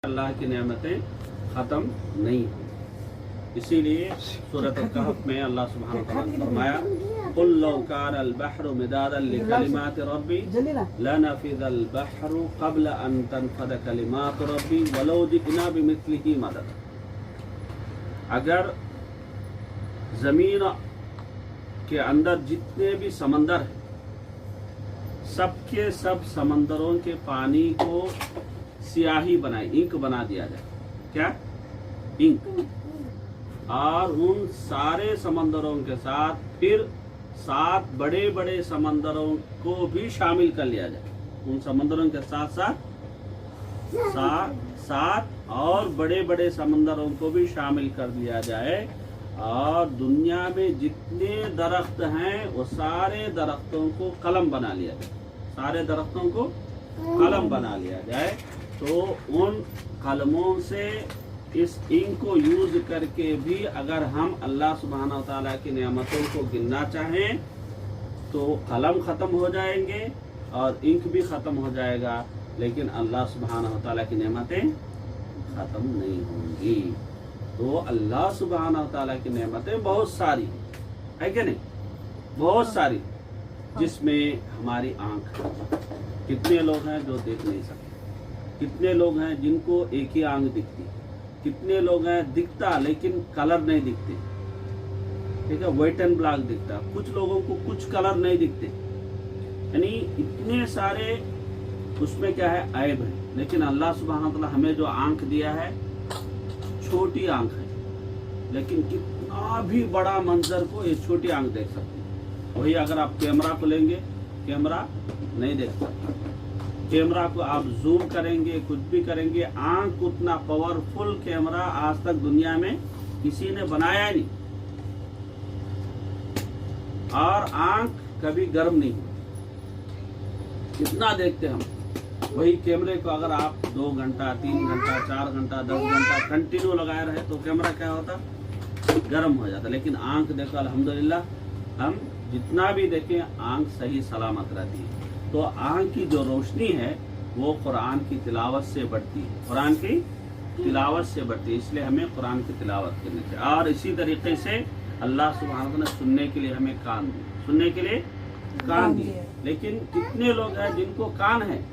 अल्लाह की नेमतें ख़त्म नहीं हुई। इसीलिए सूरत कहफ में अल्लाह सुब्हानहू व तआला ने फरमाया कुल लौ कानल बहरु मिदादन लिकलिमाति रब्बी लनफिज़ल बहरु क़ब्ल अन तनफ़द कलिमातु रब्बी वलौ जि'ना बिमिस्लिही मदद। अगर ज़मीन के अंदर जितने भी समंदर हैं सबके सब समंदरों के पानी को स्याही बनाए, इंक बना दिया जाए। क्या? इंक। और उन सारे समंदरों के साथ फिर 7 बड़े बड़े समंदरों को भी शामिल कर लिया जाए। उन समंदरों के साथ साथ 7 और बड़े बड़े समंदरों को भी शामिल कर लिया जाए और दुनिया में जितने दरख्त हैं वो सारे दरख्तों को कलम बना लिया जाए। सारे दरख्तों को कलम बना लिया जाए तो उन कलमों से इस इंक को यूज करके भी अगर हम अल्लाह सुब्हानहू व तआला की नेमतों को गिनना चाहें तो कलम ख़त्म हो जाएंगे और इंक भी ख़त्म हो जाएगा, लेकिन अल्लाह सुब्हानहू व तआला की नेमतें ख़त्म नहीं होंगी। तो अल्लाह सुब्हानहू व तआला की नेमतें बहुत सारी है कि नहीं? बहुत सारी, जिसमें हमारी आँख। कितने लोग हैं जो देख नहीं सकते, कितने लोग हैं जिनको एक ही आँख दिखती, कितने लोग हैं दिखता लेकिन कलर नहीं दिखते, ठीक है, व्हाइट एंड ब्लैक दिखता, कुछ लोगों को कुछ कलर नहीं दिखते। यानी इतने सारे उसमें क्या है, ऐब है। लेकिन अल्लाह सुब्हानहू व तआला हमें जो आँख दिया है छोटी आँख है, लेकिन कितना भी बड़ा मंजर को ये छोटी आँख देख सकती है। वही अगर आप कैमरा को लेंगे, कैमरा नहीं देख सकता। कैमरा को आप जूम करेंगे, कुछ भी करेंगे, आंख उतना पावरफुल कैमरा आज तक दुनिया में किसी ने बनाया नहीं। और आंख कभी गर्म नहीं हुई, कितना देखते हम। वही कैमरे को अगर आप 2 घंटा 3 घंटा 4 घंटा 10 घंटा कंटिन्यू लगाए रहे तो कैमरा क्या होता, गर्म हो जाता। लेकिन आंख देखो अल्हम्दुलिल्लाह हम जितना भी देखें आंख सही सलामत रहती है। तो आंख की जो रोशनी है वो कुरान की तिलावत से बढ़ती है, कुरान की तिलावत से बढ़ती है। इसलिए हमें कुरान की तिलावत करनी चाहिए। और इसी तरीके से अल्लाह सुब्हानहू व तआला ने सुनने के लिए हमें कान दिए, सुनने के लिए कान दिए। लेकिन कितने लोग हैं जिनको कान है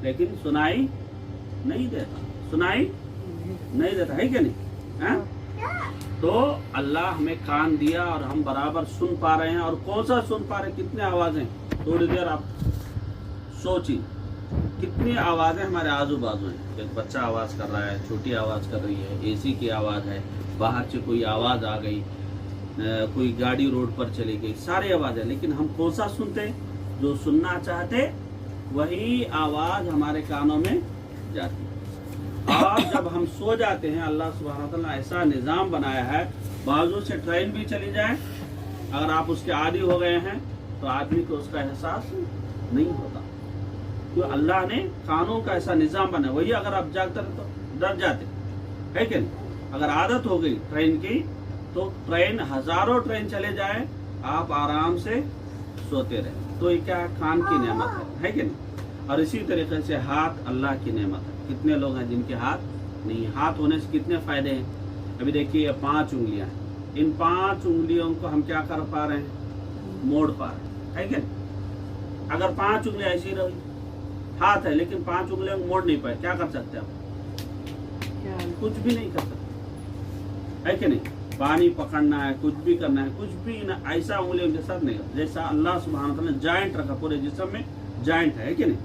लेकिन सुनाई नहीं देता, सुनाई नहीं देता, है क्या नहीं है? तो अल्लाह हमें कान दिया और हम बराबर सुन पा रहे हैं। और कौन सा सुन पा रहे हैं, कितने आवाजें, थोड़ी देर आप सोचिए कितनी आवाजें हमारे आजू बाजू हैं। एक बच्चा आवाज कर रहा है, छोटी आवाज कर रही है, एसी की आवाज है, बाहर से कोई आवाज आ गई, कोई गाड़ी रोड पर चली गई, सारी आवाज है। लेकिन हम कौन सा सुनते, जो सुनना चाहते वही आवाज हमारे कानों में जाती है। और जब हम सो जाते हैं, अल्लाह सुब्हानहू व तआला ऐसा निज़ाम बनाया है, बाजू से ट्रेन भी चली जाए, अगर आप उसके आदी हो गए हैं तो आदमी को उसका एहसास नहीं होता। तो अल्लाह ने कानों का ऐसा निज़ाम बनाया। वही अगर आप जागते रहे तो डर जाते, है कि नहीं? अगर आदत हो गई ट्रेन की तो ट्रेन, हजारों ट्रेन चले जाए, आप आराम से सोते रहे। तो ये क्या है, कान की नेमत है कि नहीं? और इसी तरीके से हाथ अल्लाह की नेमत है। कितने लोग हैं जिनके हाथ नहीं? हाथ होने से कितने फायदे हैं। अभी देखिए 5 उंगलियां हैं, इन 5 उंगलियों को हम क्या कर पा रहे हैं, मोड़ पा रहे हैं, है क्या? अगर 5 उंगलियां ऐसी रही, हाथ है लेकिन 5 उंगलियों को मोड़ नहीं पाए, क्या कर सकते आप? कुछ भी नहीं कर सकते, है कि नहीं? पानी पकड़ना है, कुछ भी करना है, कुछ भी ना, ऐसा उंगलियों के साथ नहीं। जैसा अल्लाह सुब्हानहू व तआला ने जॉइंट रखा, पूरे जिस्म में जॉइंट है कि नहीं?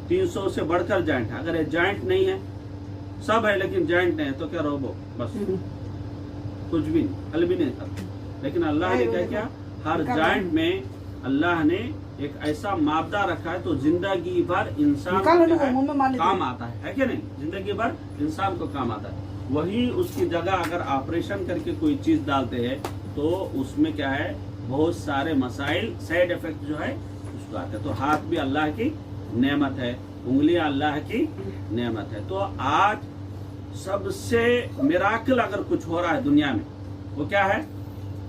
300 से बढ़कर जॉइंट है। अगर ये जॉइंट नहीं है, सब है लेकिन जॉइंट नहीं है तो क्या रोबो, बस कुछ भी नहीं, हल भी नहीं करता। लेकिन अल्लाह ने क्या किया, हर जॉइंट में अल्लाह ने एक ऐसा मापदा रखा है तो जिंदगी भर इंसान को काम आता है कि नहीं? जिंदगी भर इंसान को काम आता है। वही उसकी जगह अगर ऑपरेशन करके कोई चीज डालते हैं तो उसमें क्या है, बहुत सारे मसाइल, साइड इफेक्ट जो है उसको आते हैं। तो हाथ भी अल्लाह की नेमत है, उंगलियां अल्लाह की नेमत है। तो आज सबसे मिराकल अगर कुछ हो रहा है दुनिया में, वो क्या है,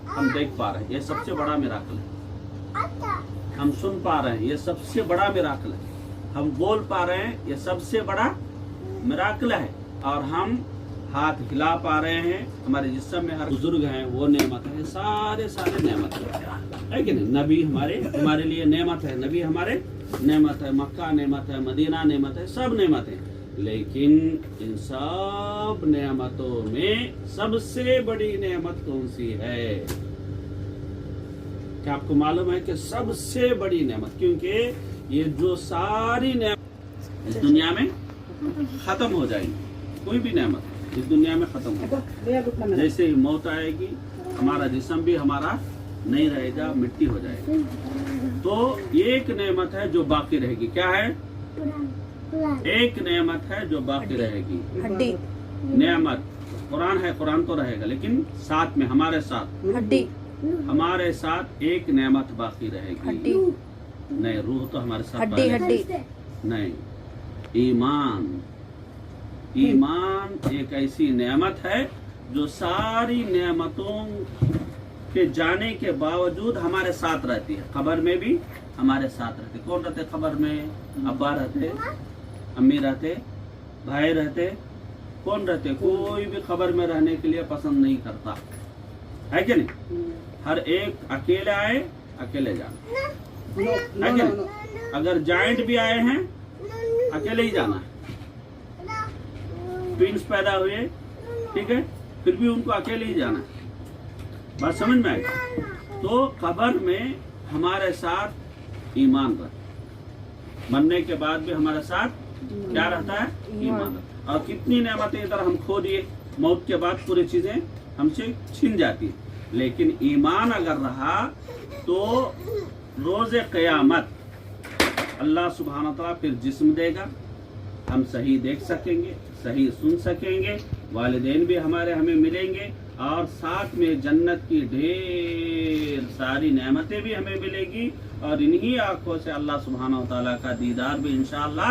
हम देख पा रहे हैं, ये सबसे बड़ा मिराकल है। हम सुन पा रहे हैं, ये सबसे बड़ा मिराकल है। हम बोल पा रहे हैं, ये सबसे बड़ा मिराकल है। और हम हाथ हिला पा रहे हैं, हमारे जिस्म में हर बुजुर्ग हैं, वो नेमत है। सारे नेमत है कि नहीं? नबी हमारे लिए नेमत है, नबी हमारे नेमत है, मक्का नेमत है, मदीना नेमत है, सब नेमत है। लेकिन इन सब नेमतों में सबसे बड़ी नेमत कौन सी है? क्या आपको मालूम है कि सबसे बड़ी नेमत, क्योंकि ये जो सारी नेमत इस दुनिया में खत्म हो जाएंगी, कोई भी नेमत इस दुनिया में खत्म हो, जैसे ही मौत आएगी हमारा जिस्म भी हमारा नहीं रहेगा, मिट्टी हो जाएगी। तो एक नेमत है जो बाकी रहेगी। क्या है? एक नेमत है जो बाकी रहेगी, हड्डी। नेमत कुरान है, कुरान तो रहेगा, लेकिन साथ में हमारे साथ हड्डी, हमारे साथ एक नेमत बाकी रहेगी। हड्डी नहीं, रूह तो हमारे साथ हड्डी बाकी हड्डी नहीं। ईमान, ईमान एक ऐसी नेमत है जो सारी नेमतों के जाने के बावजूद हमारे साथ रहती है। खबर में भी हमारे साथ रहते। कौन रहते खबर में? अब्बा रहते, अम्मी रहते, भाई रहते, कौन रहते? कोई भी खबर में रहने के लिए पसंद नहीं करता है कि नहीं? हर एक अकेले आए अकेले जाना है कि नहीं? अगर जॉइंट भी आए हैं अकेले ही जाना है। ट्विंस पैदा हुए, ठीक है, फिर भी उनको अकेले ही जाना है। बात समझ में आएगी? तो कब्र में हमारे साथ ईमान रहता है, मरने के बाद भी हमारे साथ क्या रहता है? ईमान। और कितनी नेमतें इधर हम खो दिए, मौत के बाद पूरी चीजें हमसे छीन जाती है, लेकिन ईमान अगर रहा तो रोज़े क़यामत अल्लाह सुब्हानहू व तआला फिर जिस्म देगा, हम सही देख सकेंगे, सही सुन सकेंगे, वालिदैन भी हमें मिलेंगे, और साथ में जन्नत की ढेर सारी नेमतें भी हमें मिलेगी, और इन्हीं आंखों से अल्लाह सुब्हानहू व तआला का दीदार भी इंशाअल्लाह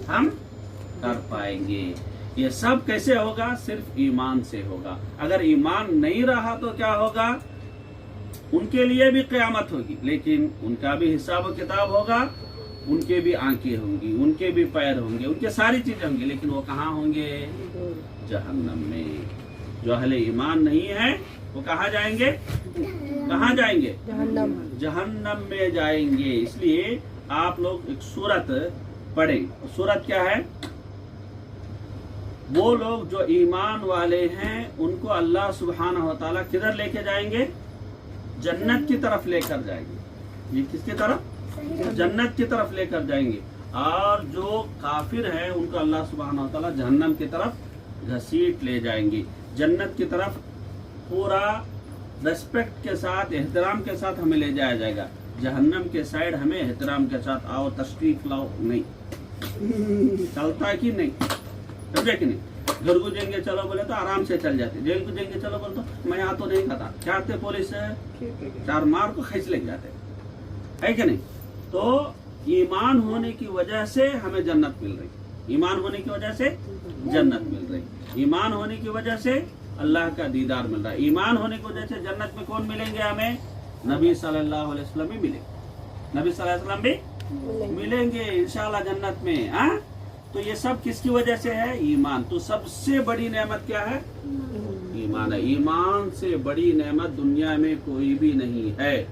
हम कर पाएंगे। ये सब कैसे होगा? सिर्फ ईमान से होगा। अगर ईमान नहीं रहा तो क्या होगा? उनके लिए भी क़यामत होगी, लेकिन उनका भी हिसाब किताब होगा, उनके भी आंखें होंगी, उनके भी पैर होंगे, उनके सारी चीजें होंगी, लेकिन वो कहाँ होंगे? जहन्नम में। जो अहले ईमान नहीं है वो कहाँ जाएंगे? कहाँ जाएंगे? जहन्नम। जहन्नम में जाएंगे। इसलिए आप लोग एक सूरत पढ़ें। सूरत क्या है? वो लोग जो ईमान वाले हैं उनको अल्लाह सुब्हानहू व तआला किधर लेके जाएंगे? जन्नत की तरफ लेकर जाएंगे। ये किसकी तरफ? जन्नत की तरफ लेकर जाएंगे। और जो काफिर है उनको अल्लाह सुब्हानहू व तआला जहन्नम की तरफ घसीट ले जाएंगे। जन्नत की तरफ पूरा रेस्पेक्ट के साथ, एहतराम के साथ हमें ले जाया जाएगा। जहन्नम के साइड हमें एहतराम के साथ आओ, तशरीफ लाओ नहीं चलता है कि नहीं? समझे कि नहीं? घर को जाएंगे चलो बोले तो आराम से चल जाते, जेल को जाएंगे चलो बोले तो मैं यहाँ तो नहीं खाता, क्या आते पुलिस चार मार को खींच ले जाते, है कि नहीं? तो ईमान होने की वजह से हमें जन्नत मिल रही, ईमान होने की वजह से जन्नत मिल रही, ईमान होने की वजह से अल्लाह का दीदार मिल रहा है। ईमान होने की वजह से जन्नत में कौन मिलेंगे हमें? नबी सल्लल्लाहु अलैहि वसल्लम भी मिलेंगे, नबी सल्लल्लाहु अलैहि वसल्लम भी मिलेंगे इंशाअल्लाह जन्नत में। हाँ, तो ये सब किसकी वजह से है? ईमान। तो सबसे बड़ी नेमत क्या है? ईमान है। ईमान से बड़ी नेमत दुनिया में कोई भी नहीं है।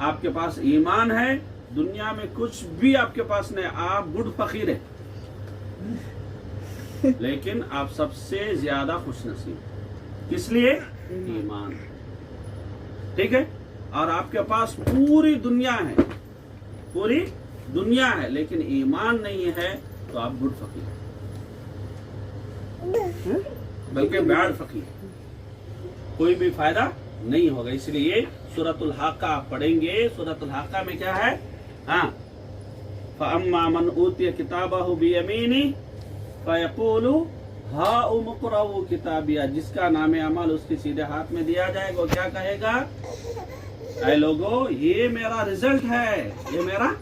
आपके पास ईमान है, दुनिया में कुछ भी आपके पास नहीं, आप गुड फकीर है, लेकिन आप सबसे ज्यादा खुशनसीब। किस लिए? ईमान। ठीक है? और आपके पास पूरी दुनिया है, पूरी दुनिया है, लेकिन ईमान नहीं है तो आप गुड फकीर, बल्कि बैड फकीर, कोई भी फायदा नहीं होगा। इसलिए सूरतुल हाक़ा आप पढ़ेंगे। सूरतुल हाक़ा में क्या है? हाँ, फअम्मा मन ऊतिय किताबहु बियमीनी फयक़ूलु हाउम इक़्राऊ किताबिया, जिसका नामे अमल उसके सीधे हाथ में दिया जाएगा, वो क्या कहेगा? ऐ लोगो, ये मेरा रिजल्ट है, ये मेरा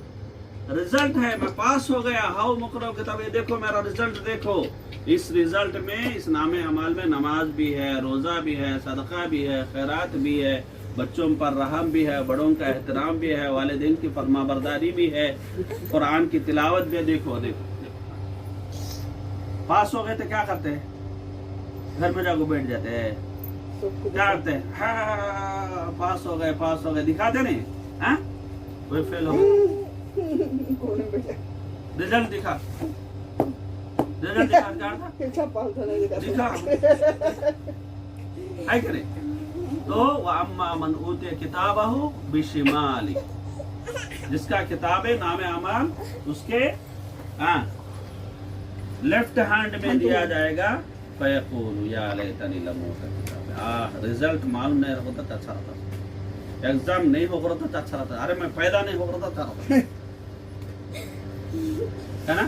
रिजल्ट है, मैं पास हो गया। हाउ मुकरम किताब, ये देखो मेरा रिजल्ट देखो। इस रिजल्ट में, इस नामे अमाल में नमाज भी है, रोजा भी है, सदका भी है, खैरात भी है, बच्चों पर रहम भी है, बड़ों का एहतराम भी है, वालिदैन की फरमाबरदारी भी है, कुरान की तिलावत भी है। देखो देखो पास हो गए तो क्या करते हैं, घर में जाकर बैठ जाते हैं, क्या करते हैं, हाँ पास हो गए दिखाते नहीं, हाँ वही फेल हो गए, रिजल्ट दिखा दिखा है कि नहीं। तो अम्मा मन ऊतिया किताबहु बिशिमाली, जिसका किताबे नामे अमाल उसके लेफ्ट हैंड में दिया जाएगा, फयकूलु या लैतनी लम ऊता किताबी। रिजल्ट मालूम नहीं होता तो अच्छा रहता, एग्जाम नहीं हो रहा था तो अच्छा रहता, अरे मैं पैदा नहीं हो रहा था अच्छा रहता है ना।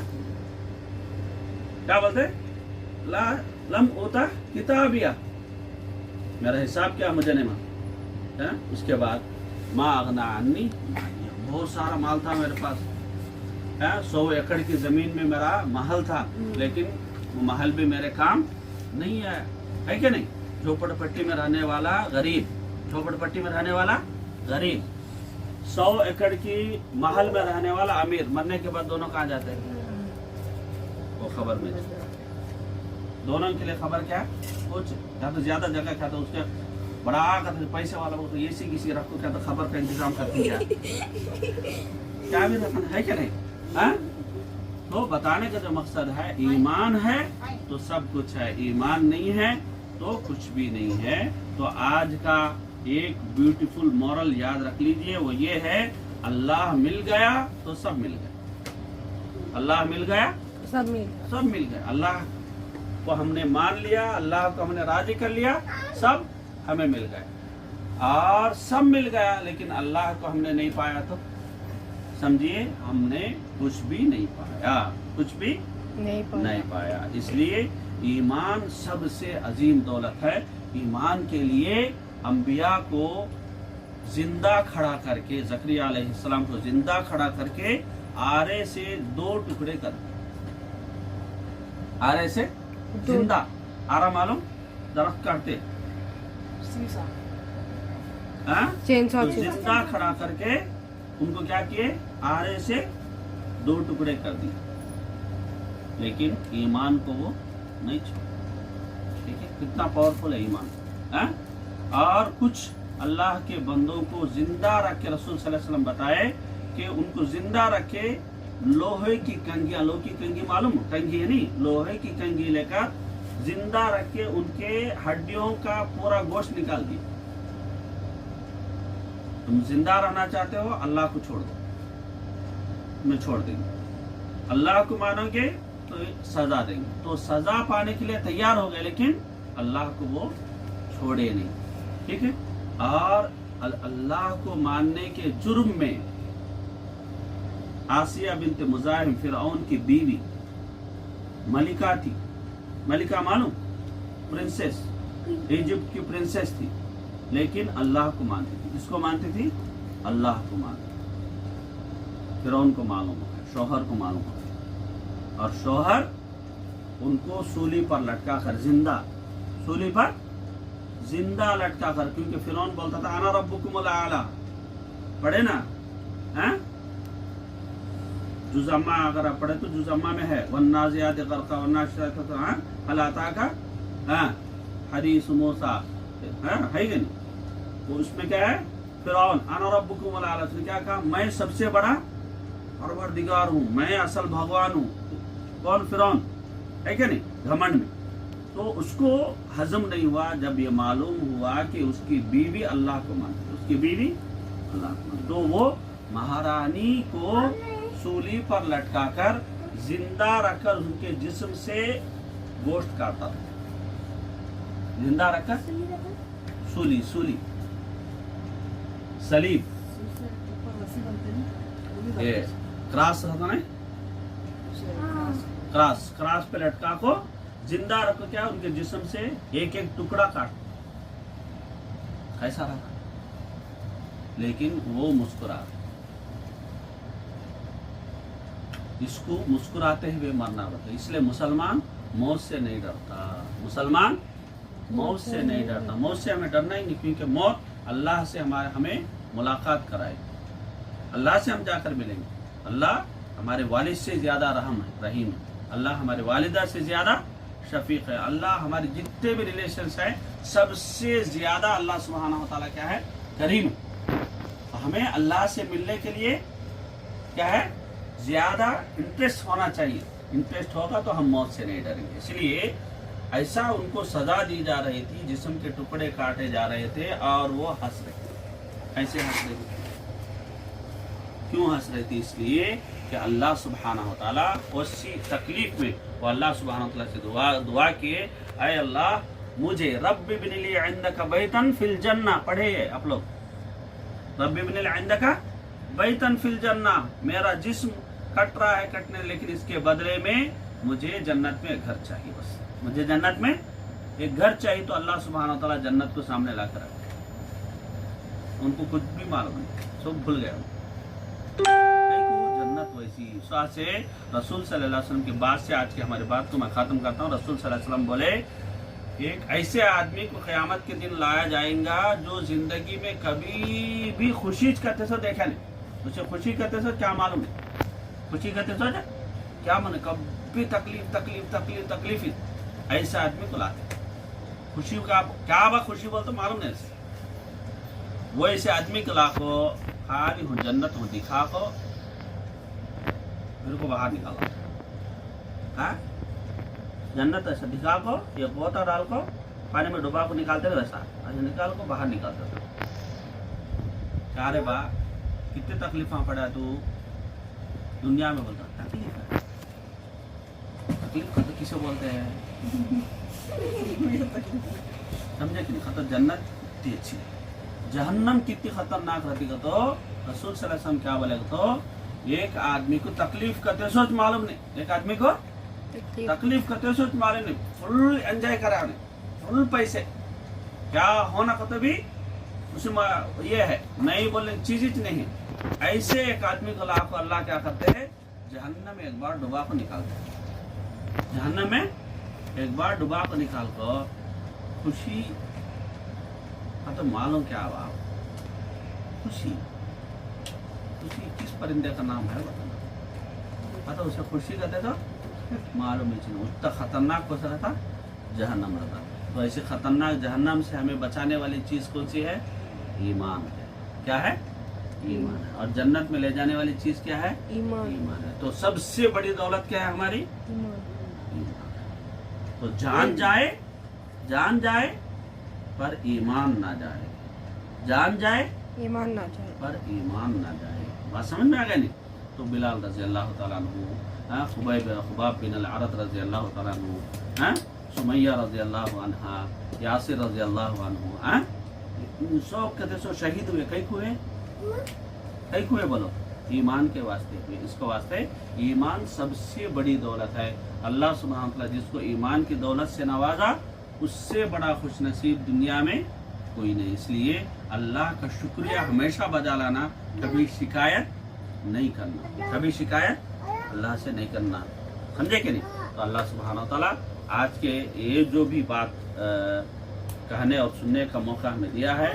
क्या बोलते ला लम ऊता किताबिया, मेरा हिसाब क्या मुझे नहीं मालूम है। उसके बाद माँ अगना अन्नी, बहुत सारा माल था मेरे पास, 100 एकड़ की जमीन में मेरा महल था, लेकिन वो महल भी मेरे काम नहीं आया, है कि नहीं। झोपड़पट्टी में रहने वाला गरीब, झोपड़पट्टी में रहने वाला गरीब, 100 एकड़ की महल में रहने वाला अमीर, मरने के बाद दोनों कहाँ जाते हैं, वो खबर में, दोनों के लिए खबर क्या कुछ, या तो ज्यादा जगह क्या, तो उसके बड़ा करते पैसे वाला वो तो ऐसी किसी रखो, क्या तो खबर का इंतजाम करती है, क्या भी रखना है क्या नहीं, हाँ। तो बताने का जो मकसद है, ईमान है तो सब कुछ है, ईमान नहीं है तो कुछ भी नहीं है। तो आज का एक ब्यूटीफुल मॉरल याद रख लीजिए, वो ये है, अल्लाह मिल गया तो सब मिल गया, अल्लाह मिल गया सब मिल गया। अल्लाह को हमने मान लिया, अल्लाह को हमने राजी कर लिया, सब हमें मिल गया। और सब मिल गया लेकिन अल्लाह को हमने नहीं पाया तो समझिए हमने कुछ भी नहीं पाया, कुछ भी नहीं पाया। इसलिए ईमान सबसे अजीम दौलत है। ईमान के लिए अंबिया को जिंदा खड़ा करके, ज़करिया अलैहिस्सलाम को जिंदा खड़ा करके आरे से 2 टुकड़े कर, आरे से जिंदा, आरा मालूम दरख्त काटते, तो जिंदा खड़ा करके उनको क्या किए, आरे से 2 टुकड़े कर दिए, लेकिन ईमान को वो नहीं छोड़ा। ठीक है, कितना पावरफुल है ईमान, है? और कुछ अल्लाह के बंदों को जिंदा रख के रसूल सल्लल्लाहु अलैहि वसल्लम बताए कि उनको जिंदा रखे, लोहे की कंघियां, लोहे की कंघी मालूम, कंघी है नहीं, लोहे की कंघी लेकर जिंदा रख के उनके हड्डियों का पूरा गोश्त निकाल दिया। तुम जिंदा रहना चाहते हो, अल्लाह को छोड़ दो, मैं छोड़ देंगे, अल्लाह को मानोगे तो सजा देंगे। तो सजा पाने के लिए तैयार हो गए, लेकिन अल्लाह को वो छोड़े नहीं। ठीक है, और अल्लाह को मानने के जुर्म में आसिया बिन्त मुज़ाहिम, फिरौन की बीवी मलिका थी, मलिका मालूम, प्रिंसेस, इजिप्ट की प्रिंसेस थी, लेकिन अल्लाह को मानती थी। किसको मानती थी? अल्लाह को मानती थी। फिरौन को मालूम है, शौहर को मालूम है, और शौहर उनको सूली पर लटका कर, जिंदा सूली पर जिंदा लटका कर, क्योंकि फिरौन बोलता था अना रब्बुकुमुल आला, पढ़े ना, हैं? जुज़अम्मा अगर आप पढ़े तो जुज़अम्मा में है, वन्नाज़ियाति ग़रक़ा वन्नाशिराति हल अताका हदीस मूसा, है कि नहीं? तो उसमें क्या है, फिरौन अना रब्बुकुमुल आला, उसने क्या कहा, मैं सबसे बड़ा परवरदिगार हूँ, मैं असल भगवान हूँ। कौन? फिरौन, है क्या नहीं, घमंड में। तो उसको हजम नहीं हुआ जब ये मालूम हुआ कि उसकी बीवी अल्लाह को मानती, उसकी बीवी अल्लाह को मानती। तो वो महारानी को सूली पर लटकाकर जिंदा रखकर उनके जिस्म से गोश्त काटता था, जिंदा रखकर, सूली, सूली, सलीब, ये क्रॉस होता ना, क्रॉस, क्रॉस पे लटका को जिंदा रखो, क्या उनके जिस्म से एक एक टुकड़ा काट, ऐसा रहा। लेकिन वो मुस्कुरा, इसको मुस्कुराते हुए मरना पड़ता। इसलिए मुसलमान मौत से नहीं डरता, मुसलमान मौत से नहीं डरता। मौत से हमें डरना ही नहीं, क्योंकि मौत अल्लाह से हमें मुलाकात कराएगी, अल्लाह से हम जाकर मिलेंगे। अल्लाह हमारे वालिद से ज्यादा रहम है, रहीम है। اللہ ہمارے والدہ سے زیادہ شفیق ہے. اللہ ہمارے جتنے بھی ریلیشنس ہیں سب سے زیادہ اللہ سبحانہ و تعالیٰ کیا ہے؟ کریم ہے. ہمیں اللہ سے ملنے کے لیے کیا ہے؟ زیادہ انٹرسٹ ہونا چاہیے. انٹرسٹ ہوگا تو ہم موت سے نہیں ڈریں گے. اس لیے ایسا ان کو سزا دی جا رہی تھی، جسم کے ٹکڑے کاٹے جا رہے تھے اور وہ ہنس رہے تھے. ایسے ہنس رہے تھے. کیوں ہنس رہے تھے؟ اس لیے کہ اللہ سبحانہ و تعالیٰ اسی تکلیف میں وہ اللہ سبحانہ و تعالیٰ سے دعا کیے، اے اللہ مجھے رب ابن لی عندک بیتن فی الجنہ. پڑھے آپ لوگ، رب ابن لی عندک بیتن فی الجنہ. میرا جسم کٹ رہا ہے کٹنے، لیکن اس کے بدلے میں مجھے جنت میں ایک گھر چاہیے. بس مجھے جنت میں ایک گھر چاہیے. تو اللہ سبحانہ و تعالیٰ جنت کو سامنے لا کر رکھے. ان کو کچھ بھی معلوم نہیں، سب بھول گئے. جنت ویسی سے رسول صلی اللہ علیہ وسلم کی بات سے آج کی ہماری بات کو میں ختم کرتا ہوں. رسول صلی اللہ علیہ وسلم بولے ایک ایسے آدمی کو قیامت کے دن لایا جائے گا جو زندگی میں کبھی بھی خوشی کرتے سو دیکھا نہیں. اسے خوشی کرتے سو کیا معلوم ہے؟ خوشی کرتے سو کیا من کبھی تکلیف تکلیف تکلیف تکلیف ہی. ایسے آدمی کو لاتے خوشی کا کیا با خوشی بولتے معلوم نہیں. وہ ایسے آدمی کو لاکھو خالی ہوں جنت ہوں دکھا کو میرے کو باہر نکالو. ہاں جنت ایسا دکھا کو یہ بوتا ڈال کو پانی میں ڈبا کو نکالتے رہے ویسا ایسا نکال کو باہر نکالتے رہے. کیا رے با کتنے تکلیفاں پڑا تو دنیا میں بولتا تکلیف ہے. تکلیف تو کسے بولتے ہیں سمجھے کہ نہیں؟ خطر جنت کتنی اچھی ہے، جہنم کتنی خطرناک رہتی ہے. تو رسول صلی اللہ علیہ وسلم کیا بولے تو ایک آدمی کو تکلیف کرتے سوچ معلوم نہیں، ایک آدمی کو تکلیف کرتے سوچ معلوم نہیں، فل انجوائے کرا نہیں، فل پیسے کیا ہونا کہتے بھی اس میں یہ ہے نہیں بولنے چیز ہی نہیں ہے. ایسے ایک آدمی کو لاکھو اللہ کیا کرتے ہیں؟ جہنم میں ایک بار ڈبا کو نکالتے ہیں. جہنم میں ایک بار ڈبا کو نکال کو خوشی تو معلوم کیا ہوا. خوشی خوشی کس پرندے کا نام ہے بتانا؟ پتہ اسے خوشی کہتے تو معلوم نہیں. اتنا خطرناک کون سا رہتا؟ جہنم رہتا. تو ایسے خطرناک جہنم سے ہمیں بچانے والی چیز کون سی ہے؟ ایمان ہے. کیا ہے؟ ایمان ہے. اور جنت میں لے جانے والی چیز کیا ہے؟ ایمان ہے. تو سب سے بڑی دولت کیا ہے ہماری؟ ایمان. تو جان جائے پر ایمان نہ جائے. جان جائے ایمان نہ جائے پر ایمان نہ جائے. بات سمجھ میں آ گئی نہیں؟ تو بلال رضی اللہ تعالیٰ عنہ، خباب بن العرط رضی اللہ تعالیٰ عنہ، سمیہ رضی اللہ عنہ، یاسر رضی اللہ عنہ، سب کہتے سو شہید ہوئے. کئی ہوئے بولو؟ ایمان کے واسطے ہوئے. اس کو واسطے ایمان سب سے بڑی دولت ہے. اللہ سبحانہ وتعالی جس کو ایمان کی دولت سے نوازا اس سے بڑا خوش نصیب دنیا میں کوئی نہیں. اس لیے اللہ کا شکریہ ہمیشہ بجا لانا، کبھی شکایت نہیں کرنا، کبھی شکایت اللہ سے نہیں کرنا. سمجھے کہ نہیں؟ تو اللہ سبحانہ وتعالی آج کے یہ جو بھی بات کہنے اور سننے کا موقع ہمیں دیا ہے،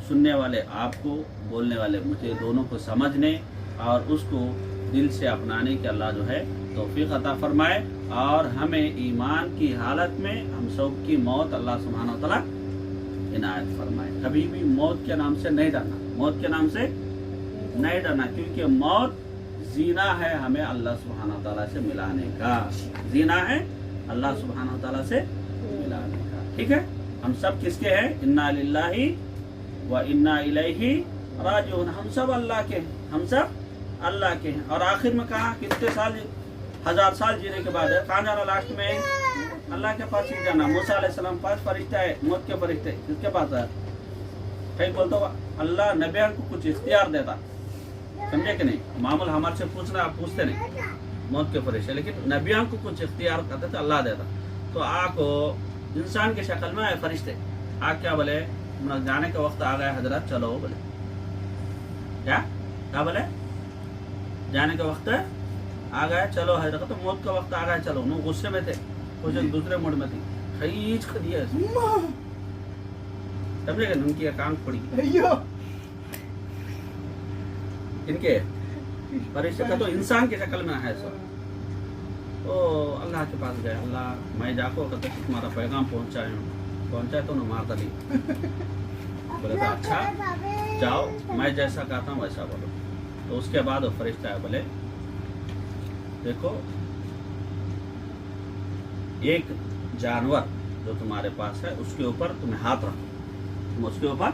سننے والے آپ کو، بولنے والے مجھے، دونوں کو سمجھنے اور اس کو دل سے اپنانے کے اللہ جو ہے توفیق عطا فرمائے. اور ہمیں ایمان کی حالت میں ہم سب کی موت اللہ سبحانہ و تعالیٰ عنایت فرمائے. کبھی بھی موت کے نام سے نہیں ڈرنا، موت کے نام سے نہیں ڈرنا، کیونکہ موت زینہ ہے ہمیں اللہ سبحانہ و تعالیٰ سے ملانے کا. زینہ ہے اللہ سبحانہ و تعالیٰ سے ملانے کا. ٹھیک ہے؟ ہم سب کس کے ہیں؟ انا للہ و انا الیہ راجعون. ہم سب اللہ کے ہیں، ہم سب اللہ کے ہیں. اور آخر میں کہا کتنے سال، 1000 سال جینے کے بعد کہاں جانا؟ لاسٹ میں اللہ کے پاس ہی جانا. موسیٰ علیہ السلام پاس فرشتہ ہے، موت کے فرشتے کس کے پاس ہے؟ کہیں بولتا ہوا اللہ نبیان کو کچھ اختیار دیتا. سمجھے کہ نہیں؟ معمول ہمارے سے پوچھنا، آپ پوچھتے نہیں موت کے فرشتے، لیکن نبیان کو کچھ اختیار کرتے تھے اللہ دیتا. تو آ کو انسان کی شکل میں آئے فرشتے. آگ کیا بولے؟ جانے کا وقت آ گیا حضرت، چلو. بولے کیا بولے؟ جانے کا وقت آ گیا چلو حضرت. تو موت کا وقت آ گیا چلو. انہوں غصے میں تھے، کچھ دوسرے موڈ میں تھی، خیچ کر دیا. سمجھے کہ ان کی ایک آنکھ پڑی ان کے فرشتے کا. تو انسان کی شکل میں ہے سب. وہ اللہ کے پاس گئے, اللہ میں جا کو کہتے تمہارا پیغام پہنچائے تو انہوں مارتا نہیں. بولے تھا اچھا جاؤ میں جیسا کہتا ہوں ویسا بولو. تو اس کے بعد وہ فرشتہ ہے بولے دیکھو ایک جانور جو تمہارے پاس ہے اس کے اوپر تمہیں ہاتھ رکھو, تم اس کے اوپر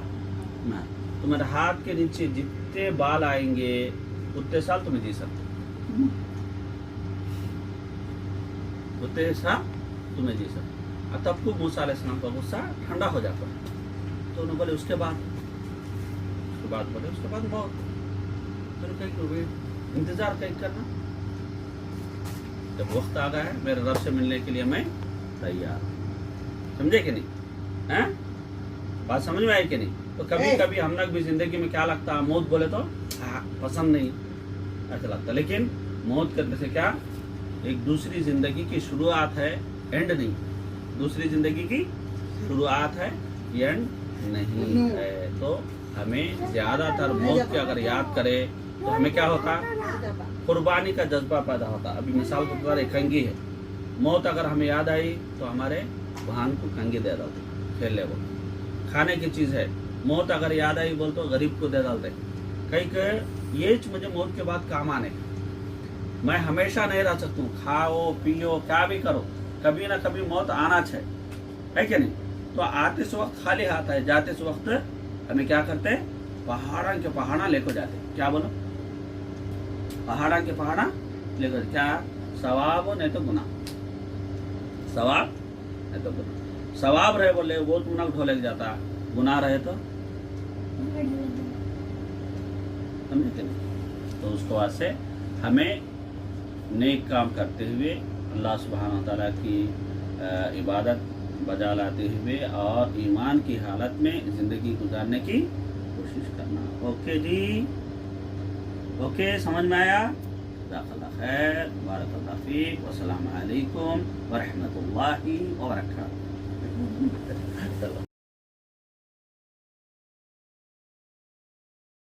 تمہارے ہاتھ کے نیچے جتنے بال آئیں گے اتنے سال تمہیں جی سکتے, اتنے سال تمہیں جی سکتے. اور تب کو موسیٰ علیہ السلام کا غصہ ٹھنڈا ہو جاتا ہے. تو انہوں بولے اس کے بعد بولے اس کے بعد موت. پھر کہیں انتظار کہیں کرنا, جب وقت آ گیا ہے میرے رب سے ملنے کے لیے میں تیار ہوں. سمجھے کہ نہیں؟ بات سمجھ میں آئی کہ نہیں؟ تو کبھی کبھی ہم لوگ بھی زندگی میں کیا لگتا ہے موت بولے تو پسند نہیں ایسا لگتا, لیکن موت کرنے سے کیا ایک دوسری زندگی کی شروعات ہے, اینڈ نہیں. دوسری زندگی کی شروعات ہے, اینڈ نہیں ہے. تو ہمیں زیادہ تر موت کے اگر یاد کرے تو ہمیں کیا ہوتا, قربانی کا جذبہ پیدا ہوتا. ابھی مثال کے طور ایک کنگھی ہے, موت اگر ہمیں یاد آئی تو ہمارے بہن کو کنگھی دے ڈالتے کھیل لے. وہ کھانے کی چیز ہے, موت اگر یاد آئی بول تو غریب کو دے ڈالتے. کہیں کہ یہ مجھے موت کے بعد کام آنے کا, میں ہمیشہ نہیں رہ سکتا ہوں. کھاؤ پیو کیا بھی کرو, کبھی نہ کبھی موت آنا ہے کہ نہیں؟ تو آتے سے وقت خالی ہاتھ ہے, جاتے سے وقت ہمیں کیا کرتے پہاڑاں کے پہاڑاں لے کو جاتے. کیا بولو پہاڑاں کے پہاڑاں لے کر, کیا ثواب ہو نہیں تو گناہ, ثواب نہیں تو گناہ. ثواب رہے بولے وہ تم نہ ڈھولے کے جاتا, گناہ رہے تو سمجھے کہ نہیں؟ تو اس کو واسطے ہمیں نیک کام کرتے ہوئے اللہ سبحانہ تعالیٰ کی عبادت بجا لاتے ہوئے اور ایمان کی حالت میں زندگی گزارنے کی کوشش کرنا. اوکے جی, اوکے سمجھ میں آیا؟ جزاک اللہ خیر, بارک اللہ فیک, والسلام علیکم ورحمۃ اللہ وبرکاتہ.